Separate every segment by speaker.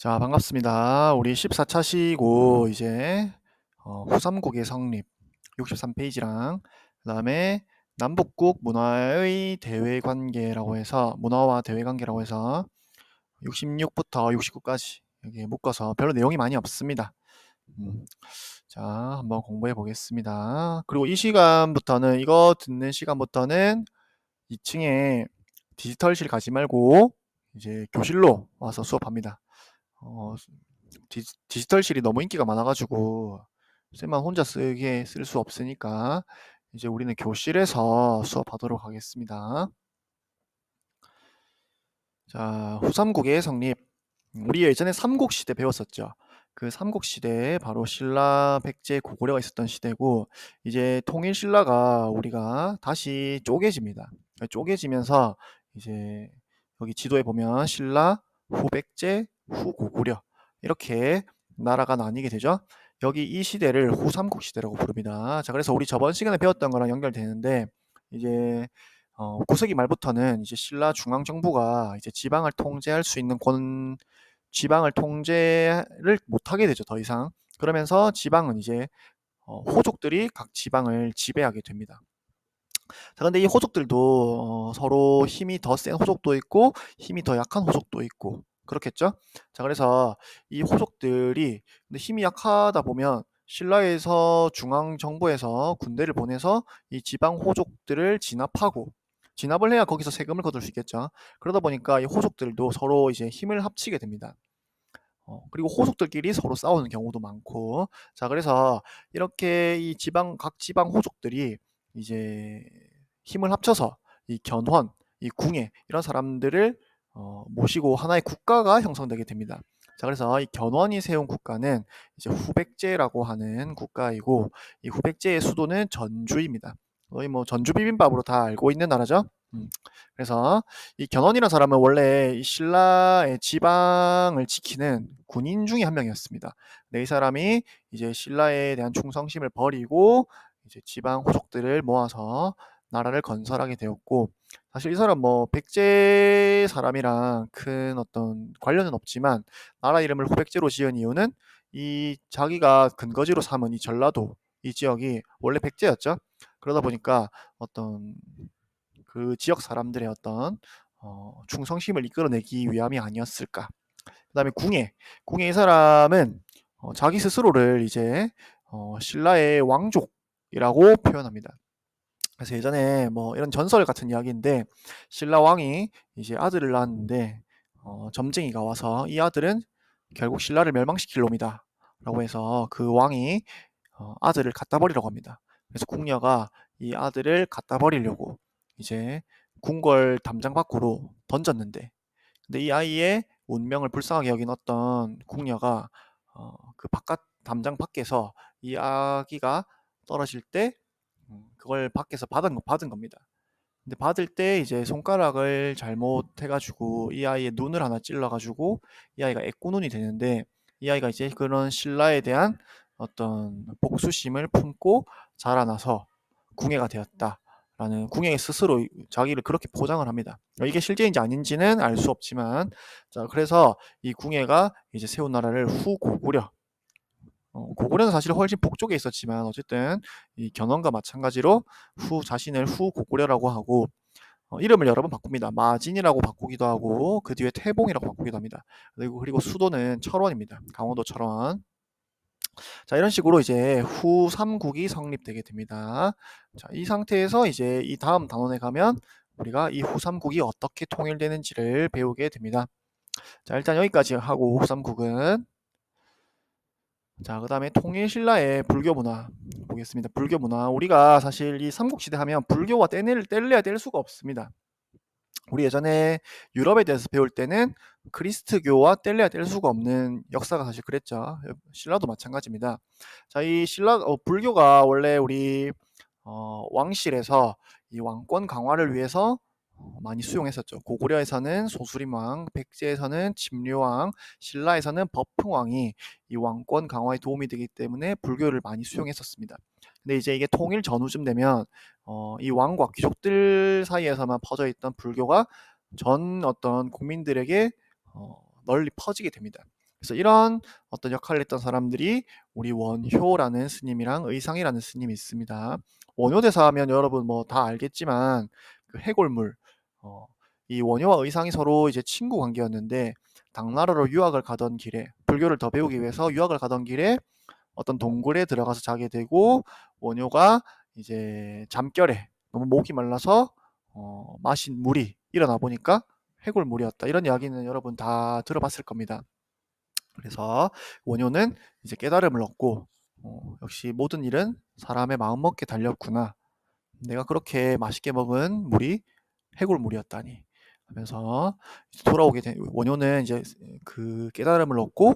Speaker 1: 자, 반갑습니다. 우리 14차시고 이제 후삼국의 성립 63페이지랑 그다음에 남북국 문화의 대외 관계라고 해서 문화와 대외 관계라고 해서 66부터 69까지 여기 묶어서 별로 내용이 많이 없습니다. 음. 자, 한번 공부해 보겠습니다. 그리고 이 시간부터는 이거 듣는 시간부터는 2층에 디지털실 가지 말고 이제 교실로 와서 수업합니다. 어, 디지털실이 너무 인기가 많아가지고 쌤만 혼자 쓰게 쓸 수 없으니까 이제 우리는 교실에서 수업하도록 하겠습니다. 자, 후삼국의 성립. 우리 예전에 삼국시대 배웠었죠. 그 삼국시대에 바로 신라, 백제, 고구려가 있었던 시대고 이제 통일신라가 우리가 다시 쪼개집니다. 쪼개지면서 이제 여기 지도에 보면 신라, 후백제, 후고구려 이렇게 나라가 나뉘게 되죠. 여기 이 시대를 후삼국시대라고 부릅니다. 자, 그래서 우리 저번 시간에 배웠던 거랑 연결되는데 이제 9세기 말부터는 이제 신라 중앙정부가 이제 지방을 통제할 수 있는 지방을 통제를 못하게 되죠, 더 이상. 그러면서 지방은 이제 호족들이 각 지방을 지배하게 됩니다. 자, 근데 이 호족들도 서로 힘이 더 센 호족도 있고 힘이 더 약한 호족도 있고 그렇겠죠? 자, 그래서 이 호족들이 근데 힘이 약하다 보면 신라에서 중앙 정부에서 군대를 보내서 이 지방 호족들을 진압하고 진압을 해야 거기서 세금을 거둘 수 있겠죠. 그러다 보니까 이 호족들도 서로 이제 힘을 합치게 됩니다. 그리고 호족들끼리 서로 싸우는 경우도 많고 자, 그래서 이렇게 이 각 지방 호족들이 이제 힘을 합쳐서 이 견훤, 이 궁예 이런 사람들을 모시고 하나의 국가가 형성되게 됩니다. 자, 그래서 이 견훤이 세운 국가는 이제 후백제라고 하는 국가이고 이 후백제의 수도는 전주입니다. 거의 뭐 전주 비빔밥으로 다 알고 있는 나라죠. 그래서 이 견훤이라는 사람은 원래 이 신라의 지방을 지키는 군인 중에 한 명이었습니다. 이 사람이 이제 신라에 대한 충성심을 버리고 이제 지방 호족들을 모아서 나라를 건설하게 되었고 사실 이 사람 뭐 백제 사람이랑 큰 어떤 관련은 없지만 나라 이름을 후백제로 지은 이유는 이 자기가 근거지로 삼은 이 전라도 이 지역이 원래 백제였죠. 그러다 보니까 어떤 그 지역 사람들의 어떤 충성심을 이끌어내기 위함이 아니었을까. 그다음에 궁예 이 사람은 자기 스스로를 이제 신라의 왕족이라고 표현합니다. 그래서 예전에 뭐 이런 전설 같은 이야기인데 신라 왕이 이제 아들을 낳았는데 점쟁이가 와서 이 아들은 결국 신라를 멸망시킬 놈이다라고 해서 그 왕이 아들을 갖다 버리라고 합니다. 그래서 궁녀가 이 아들을 갖다 버리려고 이제 궁궐 담장 밖으로 던졌는데 근데 이 아이의 운명을 불쌍하게 여긴 어떤 궁녀가 그 바깥 담장 밖에서 이 아기가 떨어질 때 그걸 밖에서 받은 겁니다. 근데 받을 때 이제 손가락을 잘못해가지고 이 아이의 눈을 하나 찔러가지고 이 아이가 애꾸눈이 되는데 이 아이가 이제 그런 신라에 대한 어떤 복수심을 품고 자라나서 궁예가 되었다라는 궁예 스스로 자기를 그렇게 포장을 합니다. 이게 실제인지 아닌지는 알 수 없지만 자, 그래서 이 궁예가 이제 세운 나라를 후고구려 고구려는 사실 훨씬 북쪽에 있었지만 어쨌든 이 견훤과 마찬가지로 자신을 후고구려라고 하고 이름을 여러 번 바꿉니다. 마진이라고 바꾸기도 하고 그 뒤에 태봉이라고 바꾸기도 합니다. 그리고 수도는 철원입니다. 강원도 철원. 자, 이런 식으로 이제 후삼국이 성립되게 됩니다. 자, 이 상태에서 이제 이 다음 단원에 가면 우리가 이 후삼국이 어떻게 통일되는지를 배우게 됩니다. 자, 일단 여기까지 하고 후삼국은 자, 그 다음에 통일신라의 불교 문화 보겠습니다. 불교 문화. 우리가 사실 이 삼국시대 하면 불교와 뗄래야 뗄 수가 없습니다. 우리 예전에 유럽에 대해서 배울 때는 그리스트교와 뗄래야 뗄 수가 없는 역사가 사실 그랬죠. 신라도 마찬가지입니다. 자, 이 불교가 원래 우리 왕실에서 이 왕권 강화를 위해서 많이 수용했었죠. 고구려에서는 소수림왕, 백제에서는 침류왕, 신라에서는 법흥왕이 이 왕권 강화에 도움이 되기 때문에 불교를 많이 수용했었습니다. 근데 이제 이게 통일 전후쯤 되면 이 왕과 귀족들 사이에서만 퍼져 있던 불교가 전 어떤 국민들에게 널리 퍼지게 됩니다. 그래서 이런 어떤 역할을 했던 사람들이 우리 원효라는 스님이랑 의상이라는 스님이 있습니다. 원효대사 하면 여러분 뭐 다 알겠지만 그 해골물, 어 이 원효와 의상이 서로 이제 친구 관계였는데 당나라로 유학을 가던 길에, 불교를 더 배우기 위해서 유학을 가던 길에 어떤 동굴에 들어가서 자게 되고, 원효가 이제 잠결에 너무 목이 말라서 마신 물이 일어나 보니까 해골물이었다. 이런 이야기는 여러분 다 들어봤을 겁니다. 그래서 원효는 이제 깨달음을 얻고, 역시 모든 일은 사람의 마음먹기에 달렸구나. 내가 그렇게 맛있게 먹은 물이 해골물이었다니 하면서 돌아오게 된 원효는 이제 그 깨달음을 얻고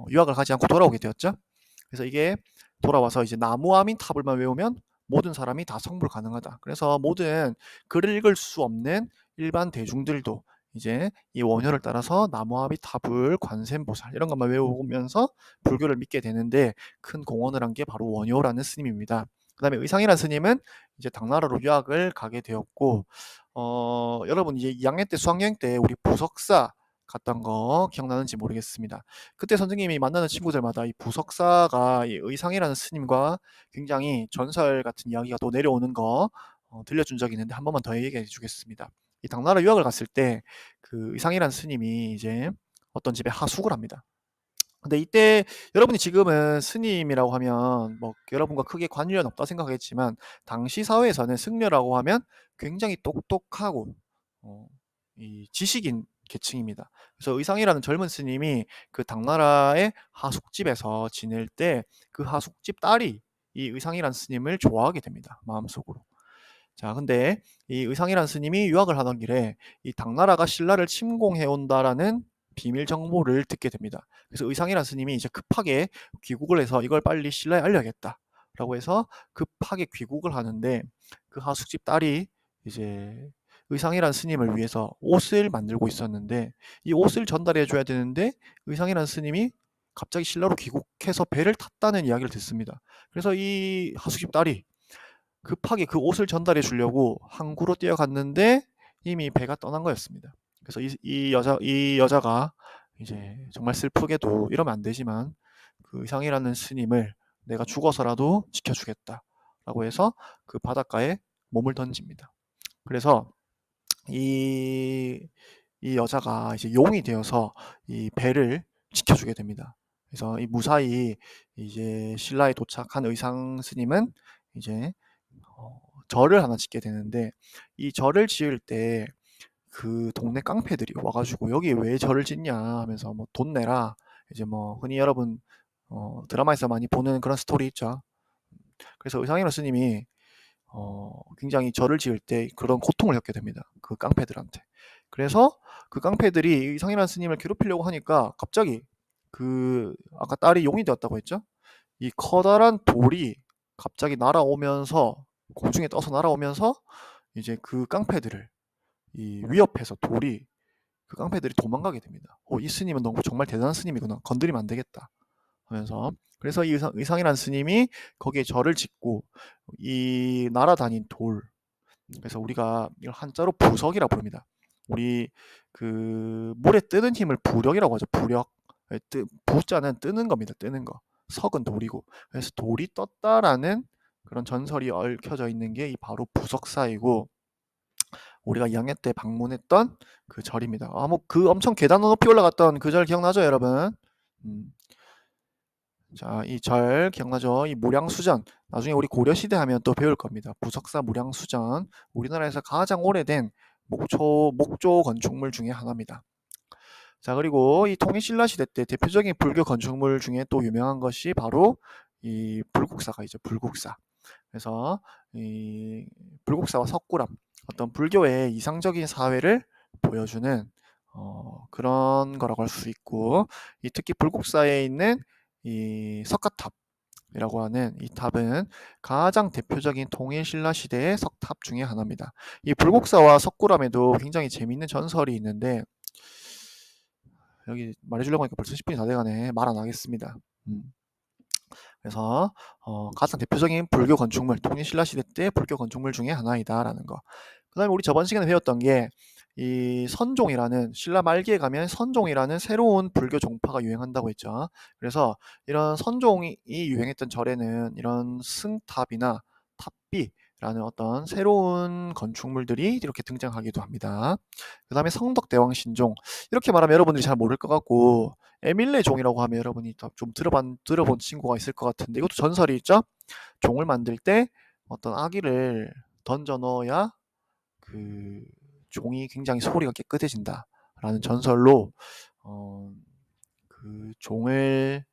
Speaker 1: 유학을 가지 않고 돌아오게 되었죠. 그래서 이게 돌아와서 이제 나무아민타불만 외우면 모든 사람이 다 성불 가능하다. 그래서 모든 글을 읽을 수 없는 일반 대중들도 이제 이 원효를 따라서 나무아미타불, 관세음보살 이런 것만 외우면서 불교를 믿게 되는데 큰 공헌을 한 게 바로 원효라는 스님입니다. 그 다음에 의상이라는 스님은 이제 당나라로 유학을 가게 되었고, 여러분 이제 2학년 때 수학여행 때 우리 부석사 갔던 거 기억나는지 모르겠습니다. 그때 선생님이 만나는 친구들마다 이 부석사가 이 의상이라는 스님과 굉장히 전설 같은 이야기가 또 내려오는 거 들려준 적이 있는데 한 번만 더 얘기해 주겠습니다. 이 당나라 유학을 갔을 때 그 의상이라는 스님이 이제 어떤 집에 하숙을 합니다. 근데 이때 여러분이 지금은 스님이라고 하면 뭐 여러분과 크게 관련은 없다 생각하겠지만 당시 사회에서는 승려라고 하면 굉장히 똑똑하고 어, 이 지식인 계층입니다. 그래서 의상이라는 젊은 스님이 그 당나라의 하숙집에서 지낼 때 그 하숙집 딸이 이 의상이라는 스님을 좋아하게 됩니다. 마음속으로. 자, 근데 이 의상이라는 스님이 유학을 하던 길에 이 당나라가 신라를 침공해 온다라는 비밀 정보를 듣게 됩니다. 그래서 의상이라는 스님이 이제 급하게 귀국을 해서 이걸 빨리 신라에 알려야겠다라고 해서 급하게 귀국을 하는데 그 하숙집 딸이 이제 의상이라는 스님을 위해서 옷을 만들고 있었는데 이 옷을 전달해 줘야 되는데 의상이라는 스님이 갑자기 신라로 귀국해서 배를 탔다는 이야기를 듣습니다. 그래서 이 하숙집 딸이 급하게 그 옷을 전달해 주려고 항구로 뛰어갔는데 이미 배가 떠난 거였습니다. 그래서 이 여자가 이제 정말 슬프게도 이러면 안 되지만 그 의상이라는 스님을 내가 죽어서라도 지켜주겠다라고 해서 그 바닷가에 몸을 던집니다. 그래서 이, 이 여자가 이제 용이 되어서 이 배를 지켜주게 됩니다. 그래서 이 무사히 이제 신라에 도착한 의상 스님은 이제 절을 하나 짓게 되는데 이 절을 지을 때 그 동네 깡패들이 와가지고 여기 왜 절을 짓냐 하면서 뭐 돈 내라, 이제 뭐 흔히 여러분 드라마에서 많이 보는 그런 스토리 있죠. 그래서 의상이라 스님이 굉장히 절을 지을 때 그런 고통을 겪게 됩니다. 그 깡패들한테. 그래서 그 깡패들이 의상이라는 스님을 괴롭히려고 하니까 갑자기 그 아까 딸이 용이 되었다고 했죠? 이 커다란 돌이 갑자기 날아오면서 공중에 떠서 날아오면서 이제 그 깡패들을 이 위협해서 돌이 그 깡패들이 도망가게 됩니다. 이 스님은 너무 정말 대단한 스님이구나. 건드리면 안 되겠다 하면서 그래서 이 의상이라는 스님이 거기에 절을 짓고 이 날아다닌 돌, 그래서 우리가 이걸 한자로 부석이라 부릅니다. 우리 그 물에 뜨는 힘을 부력이라고 하죠. 부력. 부자는 뜨는 겁니다. 뜨는 거. 석은 돌이고. 그래서 돌이 떴다라는 그런 전설이 얽혀져 있는 게 이 바로 부석사이고 우리가 2학년 때 방문했던 그 절입니다. 뭐 그 엄청 계단 높이 올라갔던 그 절 기억나죠, 여러분? 음. 자, 이 절 기억나죠? 이 무량수전. 나중에 우리 고려시대 하면 또 배울 겁니다. 부석사 무량수전. 우리나라에서 가장 오래된 목조 건축물 중에 하나입니다. 자, 그리고 이 통일신라 시대 때 대표적인 불교 건축물 중에 또 유명한 것이 바로 이 불국사가 있죠. 불국사. 그래서 이 불국사와 석굴암, 어떤 불교의 이상적인 사회를 보여주는 그런 거라고 할 수 있고, 이 특히 불국사에 있는 이 석가탑이라고 하는 이 탑은 가장 대표적인 통일신라 시대의 석탑 중에 하나입니다. 이 불국사와 석굴암에도 굉장히 재미있는 전설이 있는데 여기 말해주려고 하니까 벌써 10분이 다 돼가네. 말 안 하겠습니다. 그래서 가장 대표적인 불교 건축물, 통일신라 시대 때 불교 건축물 중에 하나이다라는 거. 그 다음에 우리 저번 시간에 배웠던 게 이 선종이라는 신라 말기에 가면 선종이라는 새로운 불교 종파가 유행한다고 했죠. 그래서 이런 선종이 유행했던 절에는 이런 승탑이나 탑비라는 어떤 새로운 건축물들이 이렇게 등장하기도 합니다. 그다음에 성덕대왕 신종 이렇게 말하면 여러분들이 잘 모를 것 같고 에밀레 종이라고 하면 여러분이 좀 들어본 친구가 있을 것 같은데 이것도 전설이 있죠. 종을 만들 때 어떤 아기를 던져 넣어야 그 종이 굉장히 소리가 깨끗해진다라는 전설로 어, 그 종을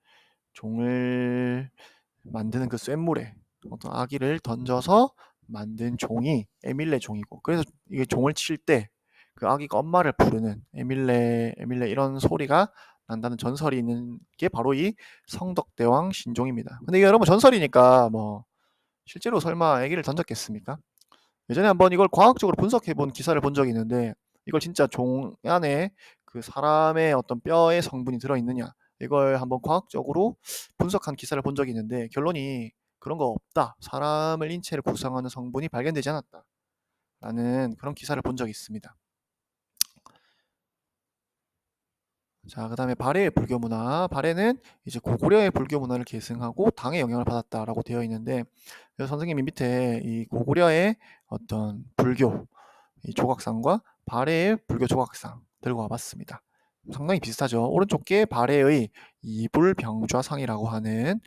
Speaker 1: 만드는 그 쇳물에 어떤 아기를 던져서 만든 종이 에밀레 종이고 그래서 이게 종을 칠 때 그 아기가 엄마를 부르는 에밀레 에밀레 이런 소리가 난다는 전설이 있는 게 바로 이 성덕대왕 신종입니다. 근데 이게 여러분 전설이니까 뭐 실제로 설마 아기를 던졌겠습니까? 예전에 한번 이걸 과학적으로 분석해 본 기사를 본 적이 있는데 이걸 진짜 종 안에 그 사람의 어떤 뼈의 성분이 들어있느냐 이걸 한번 과학적으로 분석한 기사를 본 적이 있는데 결론이 그런 거 없다. 사람을 인체를 구성하는 성분이 발견되지 않았다. 라는 그런 기사를 본 적이 있습니다. 자, 그 다음에 발해의 불교 문화. 발해는 이제 고구려의 불교 문화를 계승하고 당의 영향을 받았다라고 되어 있는데, 그래서 선생님이 밑에 이 고구려의 어떤 불교, 이 조각상과 발해의 불교 조각상 들고 와봤습니다. 상당히 비슷하죠. 오른쪽 게 발해의 이불병좌상이라고 하는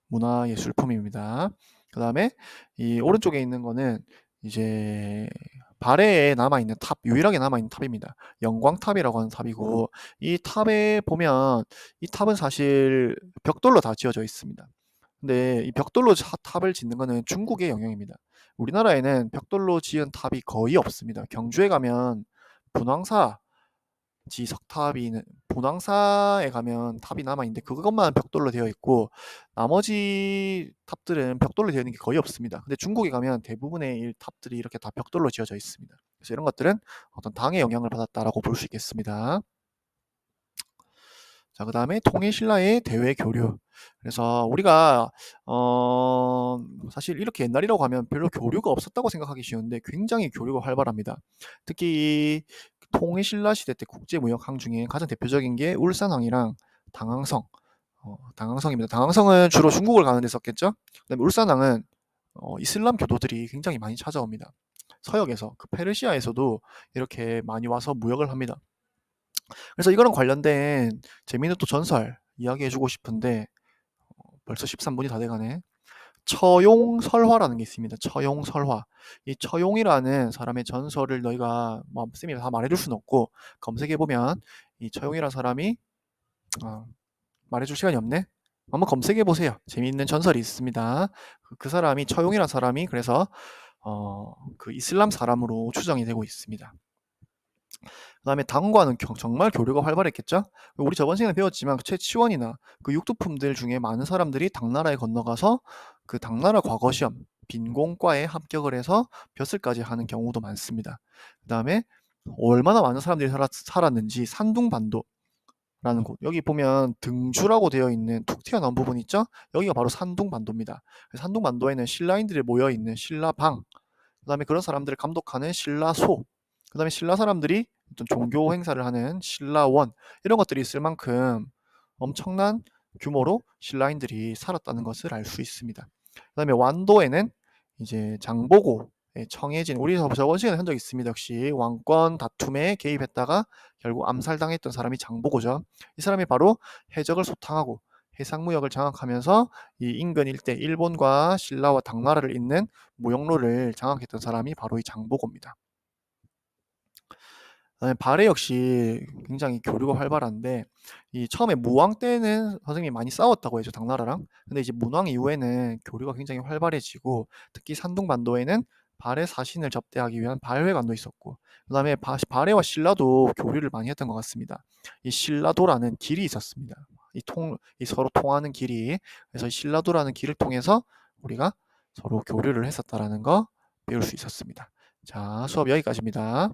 Speaker 1: 문화예술품입니다. 그 다음에 이 오른쪽에 있는 거는 이제 발해에 남아있는 탑, 유일하게 남아있는 탑입니다. 영광탑이라고 하는 탑이고 이 탑에 보면 이 탑은 사실 벽돌로 다 지어져 있습니다. 근데 이 벽돌로 탑을 짓는 거는 중국의 영향입니다. 우리나라에는 벽돌로 지은 탑이 거의 없습니다. 경주에 가면 분황사 석탑이 본황사에 가면 탑이 남아있는데 그것만 벽돌로 되어 있고 나머지 탑들은 벽돌로 되어 있는 게 거의 없습니다. 근데 중국에 가면 대부분의 탑들이 이렇게 다 벽돌로 지어져 있습니다. 그래서 이런 것들은 어떤 당의 영향을 받았다라고 볼 수 있겠습니다. 자, 그 다음에 통일신라의 대외 교류. 그래서 우리가 사실 이렇게 옛날이라고 하면 별로 교류가 없었다고 생각하기 쉬운데 굉장히 교류가 활발합니다. 특히 통일신라 시대 때 국제무역항 중에 가장 대표적인 게 울산항이랑 당항성, 당항성입니다. 당항성은 주로 중국을 가는 데 썼겠죠. 그다음에 울산항은 이슬람 교도들이 굉장히 많이 찾아옵니다. 서역에서 그 페르시아에서도 이렇게 많이 와서 무역을 합니다. 그래서 이거랑 관련된 재미있는 또 전설 이야기해주고 싶은데 벌써 13분이 다 돼가네. 처용설화라는 게 있습니다. 처용설화. 이 처용이라는 사람의 전설을 너희가 뭐 쌤이 다 말해줄 수는 없고 검색해보면 이 처용이라는 사람이 말해줄 시간이 없네. 한번 검색해보세요. 재미있는 전설이 있습니다. 그 사람이 처용이라는 사람이 그래서 그 이슬람 사람으로 추정이 되고 있습니다. 그 다음에 당과는 정말 교류가 활발했겠죠? 우리 저번 시간에 배웠지만 그 최치원이나 그 육두품들 중에 많은 사람들이 당나라에 건너가서 그 당나라 과거시험 빈공과에 합격을 해서 벼슬까지 하는 경우도 많습니다. 그 다음에 얼마나 많은 사람들이 살았는지 산둥반도라는 곳 여기 보면 등주라고 되어 있는 툭 튀어나온 부분 있죠? 여기가 바로 산둥반도입니다. 산둥반도에는 신라인들이 모여있는 신라방 그 다음에 그런 사람들을 감독하는 신라소 그 다음에 신라 사람들이 어떤 종교 행사를 하는 신라원 이런 것들이 있을 만큼 엄청난 규모로 신라인들이 살았다는 것을 알 수 있습니다. 그 다음에 완도에는 이제 장보고 청해진 우리 저번 시간에 한 적 있습니다. 역시 왕권 다툼에 개입했다가 결국 암살당했던 사람이 장보고죠. 이 사람이 바로 해적을 소탕하고 해상무역을 장악하면서 이 인근 일대 일본과 신라와 당나라를 잇는 무역로를 장악했던 사람이 바로 이 장보고입니다. 발해 역시 굉장히 교류가 활발한데 이 처음에 무왕 때는 선생님이 많이 싸웠다고 했죠 당나라랑. 근데 이제 문왕 이후에는 교류가 굉장히 활발해지고 특히 산둥반도에는 발해 사신을 접대하기 위한 발회관도 있었고 그다음에 발해와 신라도 교류를 많이 했던 것 같습니다. 이 신라도라는 길이 있었습니다. 이 서로 통하는 길이 그래서 신라도라는 길을 통해서 우리가 서로 교류를 했었다라는 거 배울 수 있었습니다. 자, 수업 여기까지입니다.